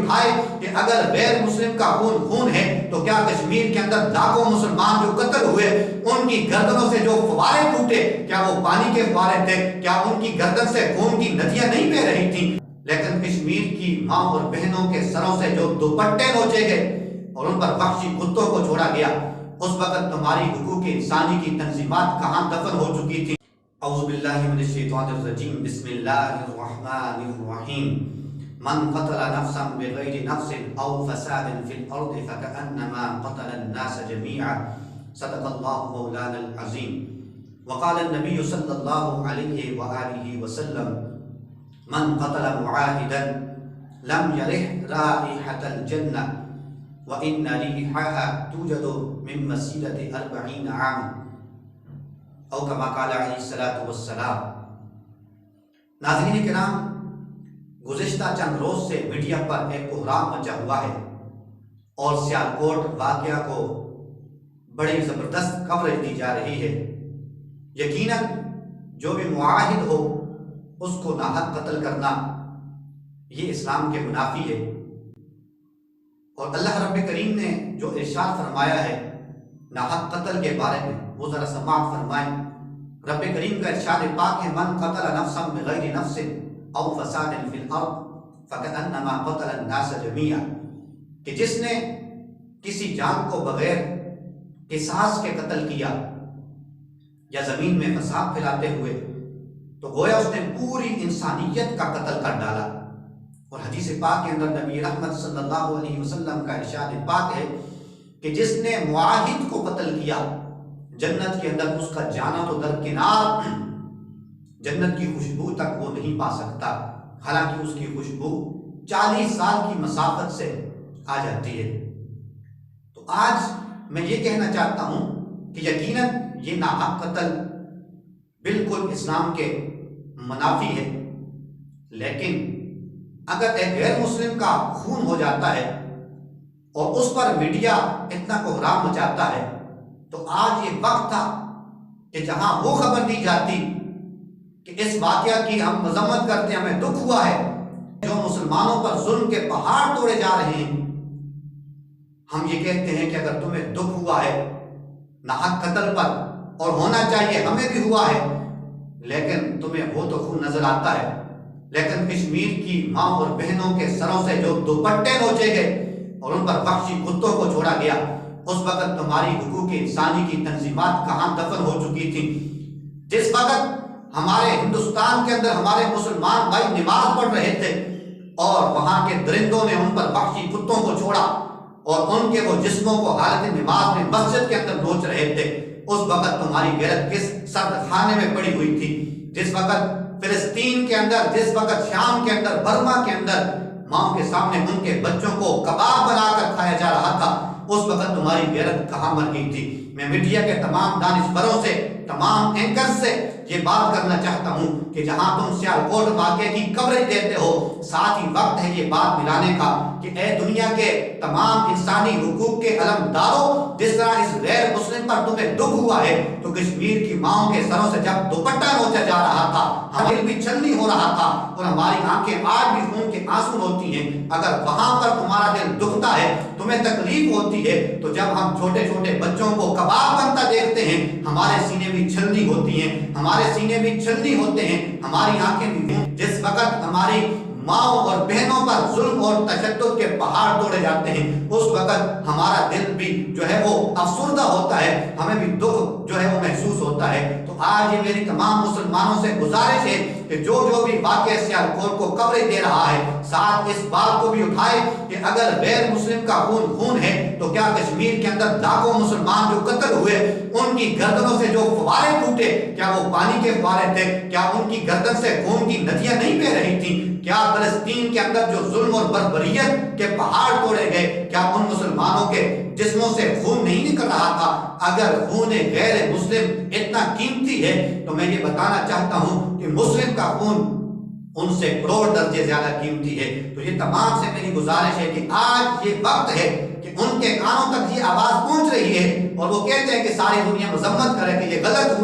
اٹھائے کہ اگر غیر مسلم کا خون خون ہے تو کیا کشمیر کے اندر لاکھوں مسلمان جو قتل ہوئے ان کی گردنوں سے جو فوارے پھوٹے کیا وہ پانی کے فوارے تھے؟ کیا ان کی گردن سے خون کی ندیاں نہیں بہہ رہی تھیں؟ لیکن کشمیر کی ماں اور بہنوں کے سروں سے جو دوپٹے نوچے گئے اور ان پر وحشی کتوں کو چھوڑا گیا، اس وقت تمہاری حقوق انسانی کی تنظیمات کہاں دفن ہو چکی تھی؟ اعوذ باللہ من الشیطان الرجیم، بسم اللہ الرحمن الرحیم۔ من قتل نفسا بغیر نفس او فساد فی الارض فکأنما قتل الناس جميعا، صدق اللہ مولانا العظیم۔ وقال النبی صلی اللہ علیہ وآلہ وسلم: من قتل معاہدا لم یرح رائحة الجنہ وإن ريحها توجد من مسيرة 40 عاما، او کما قال علیہ الصلوۃ والسلام۔ ناظرین کرام، گزشتہ چند روز سے میڈیا پر ایک کوہرام مچا ہوا ہے اور سیالکوٹ واقعہ کو بڑی زبردست کوریج دی جا رہی ہے۔ یقیناً جو بھی معاہد ہو اس کو ناحق قتل کرنا یہ اسلام کے منافی ہے، اور اللہ رب کریم نے جو ارشاد فرمایا ہے ناحق قتل کے بارے میں وہ ذرا سماعت فرمائیں۔ رب کریم کا ارشاد پاک ہے: من قتل نفسا بغیر نفس او فساد فی الارض فکأنما قتل الناس جميعا، کہ جس نے کسی جان کو بغیر قصاص کے قتل کیا یا زمین میں فساد پھیلاتے ہوئے تو گویا اس نے پوری انسانیت کا قتل کر ڈالا۔ اور حدیث پاک کے اندر نبی رحمت صلی اللہ علیہ وسلم کا ارشاد پاک ہے کہ جس نے معاہد کو قتل کیا جنت کے اندر اس کا جانا تو درکنار، جنت کی خوشبو تک وہ نہیں پا سکتا، حالانکہ اس کی خوشبو 40 سال کی مسافت سے آ جاتی ہے۔ تو آج میں یہ کہنا چاہتا ہوں کہ یقیناً یہ ناحق قتل بالکل اسلام کے منافی ہے، لیکن اگر ایک غیر مسلم کا خون ہو جاتا ہے اور اس پر میڈیا اتنا کوہرام مچاتا ہے تو آج یہ وقت تھا کہ جہاں وہ خبر دی جاتی کہ اس واقعہ کی ہم مذمت کرتے ہیں، ہمیں دکھ ہوا ہے، جو مسلمانوں پر ظلم کے پہاڑ توڑے جا رہے ہیں، ہم یہ کہتے ہیں کہ اگر تمہیں دکھ ہوا ہے ناحق قتل پر، اور ہونا چاہیے ہمیں بھی ہوا ہے، لیکن تمہیں وہ تو خون نظر آتا ہے، لیکن کشمیر کی ماں اور بہنوں کے سروں سے جو دوپٹے نوچے گئے اور ان پر وحشی کتوں کو چھوڑا گیا، اس وقت تمہاری حقوق انسانی کی تنظیمات کہاں دفن ہو چکی تھی؟ جس وقت ہمارے ہندوستان کے اندر ہمارے مسلمان بھائی نماز پڑھ رہے تھے اور وہاں کے درندوں نے ان پر وحشی کتوں کو چھوڑا اور ان کے وہ جسموں کو حالت نماز میں مسجد کے اندر نوچ رہے تھے، اس وقت تمہاری غیرت کس سرد خانے میں پڑی ہوئی تھی؟ جس وقت فلسطین کے اندر، جس وقت شام کے اندر، برما کے اندر ماں کے سامنے ان کے بچوں کو کباب بنا کر کھایا جا رہا تھا، اس وقت تمہاری غیرت کہاں مر گئی تھی؟ میں میڈیا کے تمام دانشوروں سے، تمام اینکر سے یہ بات کرنا چاہتا ہوں کہ جہاں تم سیالکوٹ واقعے کی کوریج دیتے ہو، ساتھ ہی وقت ہے یہ بات ملانے کا کہ اے دنیا کے تمام انسانی حقوق کے علمداروں، جس طرح اس غیر مسلم پر تمہیں دکھ ہوا ہے تو کشمیر کی ماؤں کے سروں سے جب دوپٹہ نوچا جا رہا تھا، ہمارا دل بھی چھلنی ہو رہا تھا اور ہماری آنکھیں آج بھی خون کے آنسو ہوتی ہیں۔ اگر وہاں پر تمہارا دل دکھتا ہے، تمہیں تکلیف ہوتی ہے، تو جب ہم چھوٹے چھوٹے بچوں کو کباب بنتا دیکھتے ہیں ہمارے سینے بھی چھلنی ہوتی ہیں، ہمارے سینے بھی چھلنی ہوتے ہیں، ہماری آنکھیں بھی۔ جس وقت ہماری ماؤں اور بہنوں پر ظلم اور تشدد کے پہاڑ توڑے جاتے ہیں، اس وقت ہمارا دل بھی جو ہے وہ افسردہ ہوتا ہے، ہمیں بھی دکھ جو ہے وہ محسوس ہوتا ہے۔ تو آج یہ میری تمام مسلمانوں سے گزارش ہے کہ جو بھی واقعہ سیالکوٹ کو کوریج دے رہا ہے، ساتھ اس بات کو بھی اٹھائے کہ اگر غیر مسلم کا خون خون ہے تو کیا کشمیر کے اندر لاکھوں مسلمان جو قتل ہوئے ان کی گردنوں سے جو فوارے پھوٹے کیا وہ پانی کے فوارے تھے؟ کیا ان کی گردن سے خون کی ندیاں نہیں بہہ رہی تھیں؟ کیا فلسطین کے اندر جو ظلم اور بربریت کے پہاڑ توڑے گئے کیا ان مسلمانوں کے جسموں سے خون نہیں نکل رہا تھا؟ اگر خون غیر مسلم اتنا قیمتی ہے تو میں یہ بتانا چاہتا ہوں کہ مسلم کا خون ان سے کروڑ درجے زیادہ قیمتی ہے۔ تو یہ تمام سے میری گزارش ہے کہ آج یہ وقت ہے کہ ان کے کانوں تک یہ آواز پہنچ رہی ہے اور وہ کہتے ہیں کہ ساری دنیا مذمت کرے کہ یہ غلط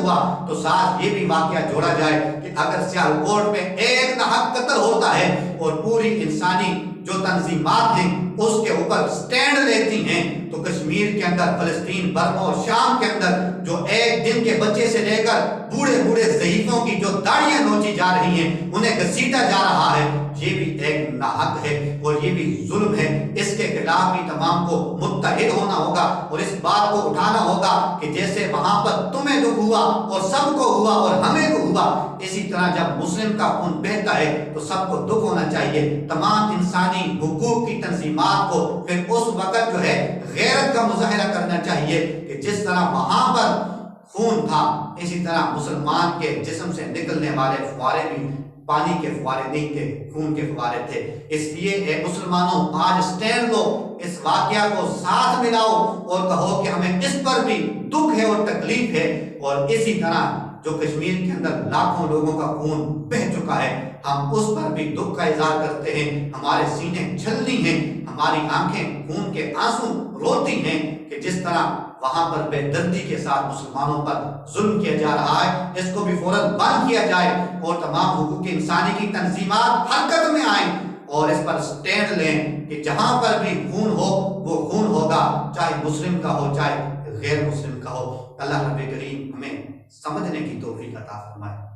ہوا، تو ساتھ یہ بھی واقعہ جوڑا جائے کہ اگر سیالکوٹ میں ایک ناحق قتل ہوتا ہے اور پوری انسانی جو تنظیمات ہیں اس کے اوپر سٹینڈ لیتی ہیں تو کشمیر کے اندر، فلسطین، برما اور شام کے اندر جو ایک دن کے بچے سے لے کر بوڑھے بوڑھے ضعیفوں کی جو داڑیاں نوچی جا رہی ہیں، انہیں گھسیٹا جا رہا ہے، یہ بھی ایک ناحق ہے اور یہ بھی ظلم ہے۔ اس کے خلاف بھی تمام کو متحد ہونا ہوگا اور اس بات کو اٹھانا ہوگا کہ جیسے وہاں پر تمہیں دکھ ہوا اور سب کو ہوا اور ہمیں کو ہوا، اسی طرح جب مسلم کا خون بہتا ہے تو سب کو دکھ ہونا چاہیے۔ تمام انسانی حقوق کی تنظیمات کو پھر اس وقت جو ہے غیرت کا مظاہرہ کرنا چاہیے کہ جس طرح وہاں پر خون تھا، اسی طرح مسلمان کے جسم سے نکلنے والے فوارے بھی پانی کے فوارے نہیں تھے، خون کے فوارے تھے۔ اس لیے اے مسلمانوں، آج سٹینڈ لو، اس واقعہ کو ساتھ ملاؤ اور کہو کہ ہمیں اس پر بھی دکھ ہے اور تکلیف ہے، اور اسی طرح جو کشمیر کے اندر لاکھوں لوگوں کا خون بہہ چکا ہے، ہم اس پر بھی دکھ کا اظہار کرتے ہیں۔ ہمارے سینے چھلنی ہیں، ہماری آنکھیں خون کے آنسو روتی ہیں کہ جس طرح وہاں پر بے دردی کے ساتھ مسلمانوں پر ظلم کیا جا رہا ہے، اس کو بھی فوراً بند کیا جائے اور تمام حقوق انسانی کی تنظیمات حرکت میں آئیں اور اس پر سٹینڈ لیں کہ جہاں پر بھی خون ہو وہ خون ہوگا، چاہے مسلم کا ہو چاہے غیر مسلم کا ہو۔ اللہ رب کریم ہمیں سمجھنے کی توفیق عطا فرمائے۔